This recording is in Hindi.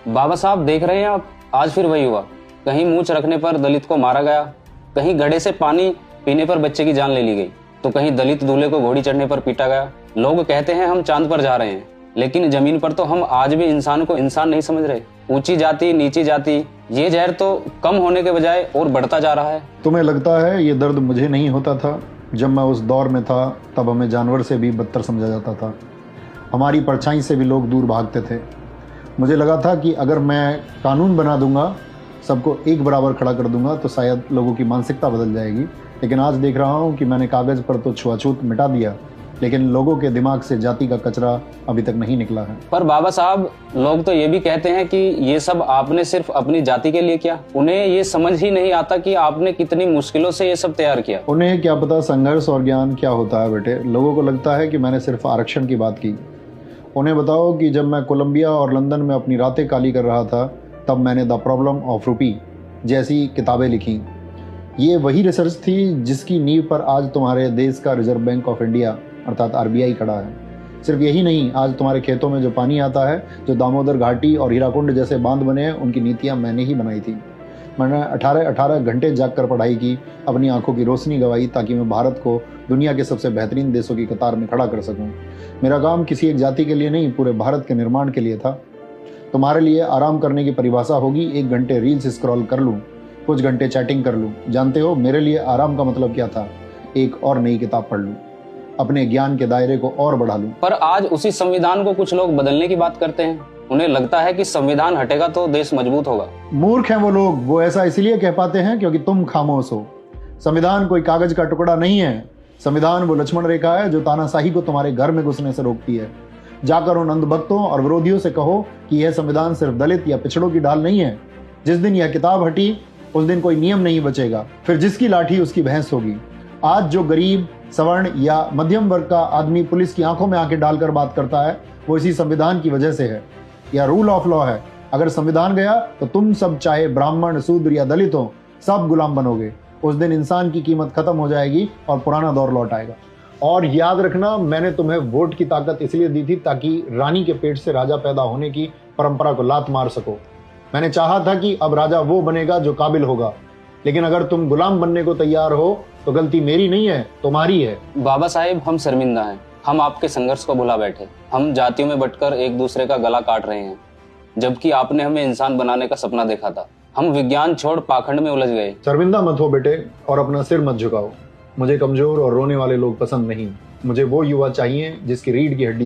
बाबा साहब देख रहे हैं आप, आज फिर वही हुआ। कहीं मूंछ रखने पर दलित को मारा गया, कहीं घड़े से पानी पीने पर बच्चे की जान ले ली गई, तो कहीं दलित दूल्हे को घोड़ी चढ़ने पर पीटा गया। लोग कहते हैं हम चांद पर जा रहे हैं, लेकिन जमीन पर तो हम आज भी इंसान को इंसान नहीं समझ रहे। ऊंची जाति नीची जाति, ये जहर तो कम होने के बजाय और बढ़ता जा रहा है। तुम्हें लगता है ये दर्द मुझे नहीं होता था? जब मैं उस दौर में था तब हमें जानवर से भी बदतर समझा जाता था। हमारी परछाई से भी लोग दूर भागते थे। मुझे लगा था कि अगर मैं कानून बना दूंगा, सबको एक बराबर खड़ा कर दूंगा, तो शायद लोगों की मानसिकता बदल जाएगी। लेकिन आज देख रहा हूँ कि मैंने कागज़ पर तो छुआछूत मिटा दिया, लेकिन लोगों के दिमाग से जाति का कचरा अभी तक नहीं निकला है। पर बाबा साहब, लोग तो ये भी कहते हैं कि ये सब आपने सिर्फ अपनी जाति के लिए किया। उन्हें ये समझ ही नहीं आता कि आपने कितनी मुश्किलों से ये सब तैयार किया। उन्हें क्या पता संघर्ष और ज्ञान क्या होता है बेटे। लोगों को लगता है कि मैंने सिर्फ आरक्षण की बात की। उन्हें बताओ कि जब मैं कोलंबिया और लंदन में अपनी रातें काली कर रहा था, तब मैंने द प्रॉब्लम ऑफ रूपी जैसी किताबें लिखी। ये वही रिसर्च थी जिसकी नींव पर आज तुम्हारे देश का रिजर्व बैंक ऑफ इंडिया अर्थात RBI खड़ा है। सिर्फ यही नहीं, आज तुम्हारे खेतों में जो पानी आता है, जो दामोदर घाटी और हीराकुंड जैसे बांध बने हैं, उनकी नीतियां मैंने ही बनाई थी। मैंने 18 घंटे जाग कर पढ़ाई की, अपनी आंखों की रोशनी गंवाई, ताकि मैं भारत को दुनिया के सबसे बेहतरीन देशों की कतार में खड़ा कर सकूं। मेरा काम किसी एक जाति के लिए नहीं, पूरे भारत के निर्माण के लिए था। तुम्हारे लिए आराम करने की परिभाषा होगी 1 घंटे रील्स स्क्रॉल कर लूँ, कुछ घंटे चैटिंग कर लूँ। जानते हो मेरे लिए आराम का मतलब क्या था? एक और नई किताब पढ़ लूँ, अपने ज्ञान के दायरे को और बढ़ा लूँ। पर आज उसी संविधान को कुछ लोग बदलने की बात करते हैं। उन्हें लगता है कि संविधान हटेगा तो देश मजबूत होगा। मूर्ख हैं वो लोग। वो ऐसा इसलिए कह पाते हैं क्योंकि तुम खामोश हो। संविधान कोई कागज का टुकड़ा नहीं है। संविधान वो लक्ष्मण रेखा है जो तानाशाही को तुम्हारे घर में घुसने से रोकती है। जाकर उन अंधभक्तों और विरोधियों से कहो कि यह संविधान सिर्फ दलित या पिछड़ों की ढाल नहीं है। जिस दिन यह किताब हटी, उस दिन कोई नियम नहीं बचेगा, फिर जिसकी लाठी उसकी भैंस होगी। आज जो गरीब, सवर्ण या मध्यम वर्ग का आदमी पुलिस की आंखों में आंखें डालकर बात करता है, वो इसी संविधान की वजह से है। यह रूल ऑफ लॉ है। अगर संविधान गया तो तुम सब, चाहे ब्राह्मण, शूद्र या दलित हो, सब गुलाम बनोगे। उस दिन इंसान की कीमत खत्म हो जाएगी और पुराना दौर लौट आएगा। और याद रखना, मैंने तुम्हें वोट की ताकत इसलिए दी थी ताकि रानी के पेट से राजा पैदा होने की परंपरा को लात मार सको। मैंने चाहा था कि अब राजा वो बनेगा जो काबिल होगा। लेकिन अगर तुम गुलाम बनने को तैयार हो तो गलती मेरी नहीं है, तुम्हारी है। बाबा साहेब, हम शर्मिंदा हैं। हम आपके संघर्ष को भुला बैठे। हम जातियों में बंटकर एक दूसरे का गला काट रहे हैं, जबकि आपने हमें इंसान बनाने का सपना देखा था। हम विज्ञान छोड़ पाखंड में उलझ गए। शर्मिंदा मत हो बेटे, और अपना सिर मत झुकाओ। मुझे कमजोर और रोने वाले लोग पसंद नहीं। मुझे वो युवा चाहिए जिसकी रीढ़ की हड्डी